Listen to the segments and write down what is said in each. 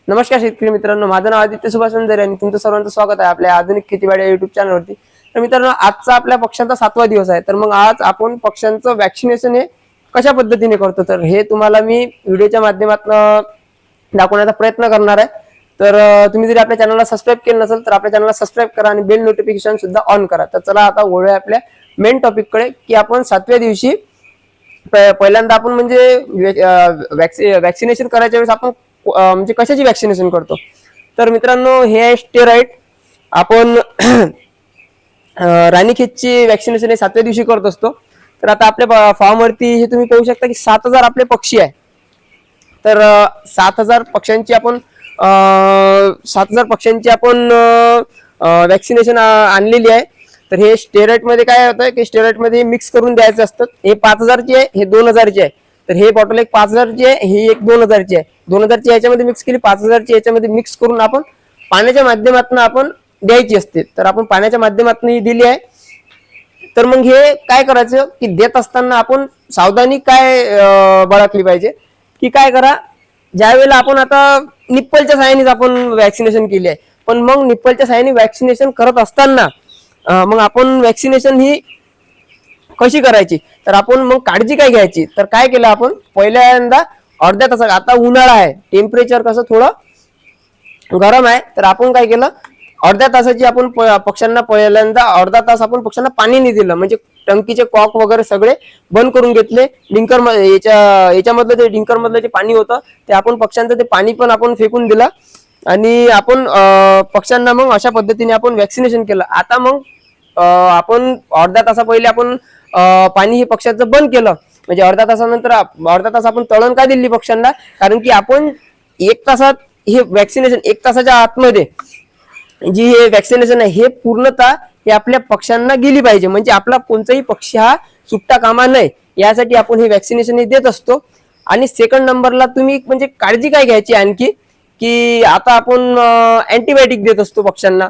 नमस्कार शेतकरी मित्रांनो, माझं नाव आदित्य सुभाष वंजारे आणि तुमचं सर्वांचं स्वागत आहे आपल्या आधुनिक खेतीवाडी या युट्यूब चॅनलवरती। तर मित्रांनो, आजचा आपल्या पक्ष्यांचा 7वा दिवस आहे। तर मग आज आपण पक्ष्यांचं वॅक्सिनेशन हे कशा पद्धतीने करतो तर हे तुम्हाला मी व्हिडिओच्या माध्यमातून दाखवण्याचा प्रयत्न करणार आहे। तर तुम्ही जर आपल्या चॅनलला सबस्क्राइब केलं नसेल तर आपल्या चॅनलला सबस्क्राइब करा आणि बेल नोटिफिकेशन सुद्धा ऑन करा। तर चला आता वळूया आपल्या मेन टॉपिक कडे की आपण 7व्या दिवशी पहिल्यांदा आपण म्हणजे वॅक्सिनेशन करायच्या वेळेस आपण म्हणजे कशाची वॅक्सिनेशन करतो तर मित्रांनो, हे आहे स्टेरॉइड। आपण राणीखेतची वॅक्सिनेशन हे 7व्या दिवशी करत असतो। तर आता आपल्या फार्म वरती हे तुम्ही पाहू शकता की 7000 आपले पक्षी आहे। तर 7000 पक्ष्यांची आपण 7000 पक्ष्यांची आपण वॅक्सिनेशन आणलेली आहे। तर हे स्टेरॉइड मध्ये काय होतं की स्टेरॉइड मध्ये मिक्स करून द्यायचं असतं। हे 5000 ची आहे, हे 2000 ची आहे। तर हे बॉटल एक 5000 ची आहे, ही एक 2000 ची आहे। 2000 ची याच्यामध्ये मिक्स केली, 5000 ची याच्यामध्ये मिक्स करून आपण पाण्याच्या माध्यमातून आपण द्यायची असते। तर आपण पाण्याच्या माध्यमातून ही दिली आहे। तर मग हे काय करायचं की देत असताना आपण सावधानी काय बाळगली पाहिजे की काय करा, ज्या वेळेला आपण आता निप्पलच्या सहाय्याने आपण वॅक्सिनेशन केली आहे, पण मग निप्पलच्या सहाय्याने वॅक्सिनेशन करत असताना मग आपण वॅक्सिनेशन ही कशी करायची तर आपण मग काळजी काय घ्यायची तर काय केलं आपण पहिल्यांदा अर्ध्या तासात, आता उन्हाळा आहे, टेम्परेचर कसं थोडं गरम आहे, तर आपण काय केलं अर्ध्या तासाची आपण पक्ष्यांना पहिल्यांदा अर्धा तास आपण पक्ष्यांना पाणी नाही दिलं। म्हणजे टंकीचे कॉक वगैरे सगळे बंद करून घेतले। डिंकर याच्यामधलं ते डिंकर मधलं जे पाणी होतं ते आपण पक्ष्यांचं ते पाणी पण आपण फेकून दिलं आणि आपण पक्ष्यांना मग अशा पद्धतीने आपण वॅक्सिनेशन केलं। आता मग आपण अर्ध्या तासा पहिले आपण पाणी हे पक्ष्याचं बंद केलं। म्हणजे अर्ध्या तासानंतर अर्धा तास आपण तळण का दिली पक्ष्यांना, कारण की आपण 1 तासात हे वॅक्सिनेशन 1 तासाच्या आतमध्ये जी हे वॅक्सिनेशन आहे हे पूर्णतः हे आपल्या पक्ष्यांना गेली पाहिजे। म्हणजे आपला कोणताही पक्षी हा सुट्टा कामा नये यासाठी आपण हे वॅक्सिनेशन हे देत असतो। आणि सेकंड नंबरला तुम्ही म्हणजे काळजी काय घ्यायची आणखी की आता आपण अँटीबायोटिक देत असतो पक्ष्यांना,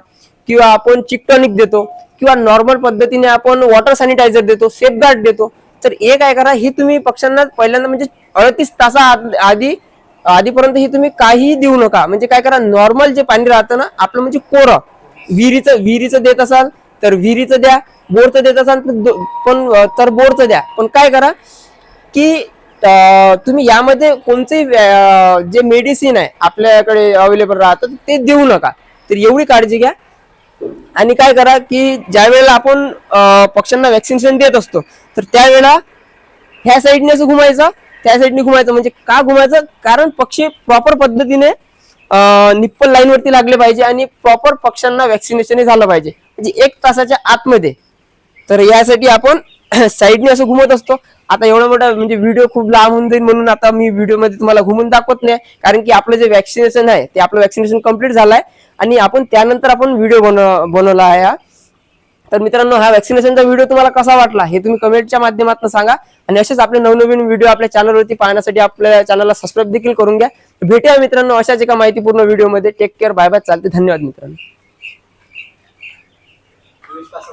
किंवा आपण चिकटॉनिक देतो, किंवा नॉर्मल पद्धतीने आपण वॉटर सॅनिटायझर देतो, सेफगार्ड देतो। तर हे काय करा, हे तुम्ही पक्ष्यांना पहिल्यांदा म्हणजे 38 तासा आधीपर्यंत हे तुम्ही काही देऊ नका। म्हणजे काय करा, नॉर्मल जे पाणी राहतं ना आपलं म्हणजे कोरं विहिरीचं देत असाल तर विहिरीचं द्या, बोरचं देत असाल तर बोरचं द्या। पण काय करा की तुम्ही यामध्ये कोणतेही जे मेडिसिन आहे आपल्याकडे अवेलेबल राहतं ते देऊ नका। तर एवढी काळजी घ्या। आणि काय करा की ज्या वेळेला आपण पक्ष्यांना वॅक्सिनेशन देत असतो तर त्यावेळेला ह्या साईडने असं घुमायचं, त्या साईडने घुमायचं। म्हणजे का घुमायचं, कारण पक्षी प्रॉपर पद्धतीने निप्पल लाईन वरती लागले पाहिजे आणि प्रॉपर पक्ष्यांना वॅक्सिनेशन झालं पाहिजे, म्हणजे 1 तासाच्या आतमध्ये। तर यासाठी आपण साईडने असं घुमत असतो। आता एवढा मोठा म्हणजे व्हिडिओ खूप लांब होऊन जाईल म्हणून आता मी व्हिडिओ मध्ये तुम्हाला घुमून दाखवत नाही, कारण की आपलं जे वॅक्सिनेशन आहे ते आपलं वॅक्सिनेशन कम्प्लीट झालंय आणि आपण त्यानंतर आपण व्हिडिओ बनवला आहे हा। तर मित्रांनो, हा वॅक्सिनेशनचा व्हिडिओ तुम्हाला कसा वाटला हे तुम्ही कमेंटच्या माध्यमातून सांगा आणि असेच आपले नवनवीन व्हिडिओ आपल्या चॅनलवरती पाहण्यासाठी आपल्या चॅनलला सबस्क्राइब देखील करून घ्या। भेटूया मित्रांनो अशाच एका माहितीपूर्ण व्हिडिओमध्ये। टेक केअर, बाय बाय, चालते, धन्यवाद मित्रांनो।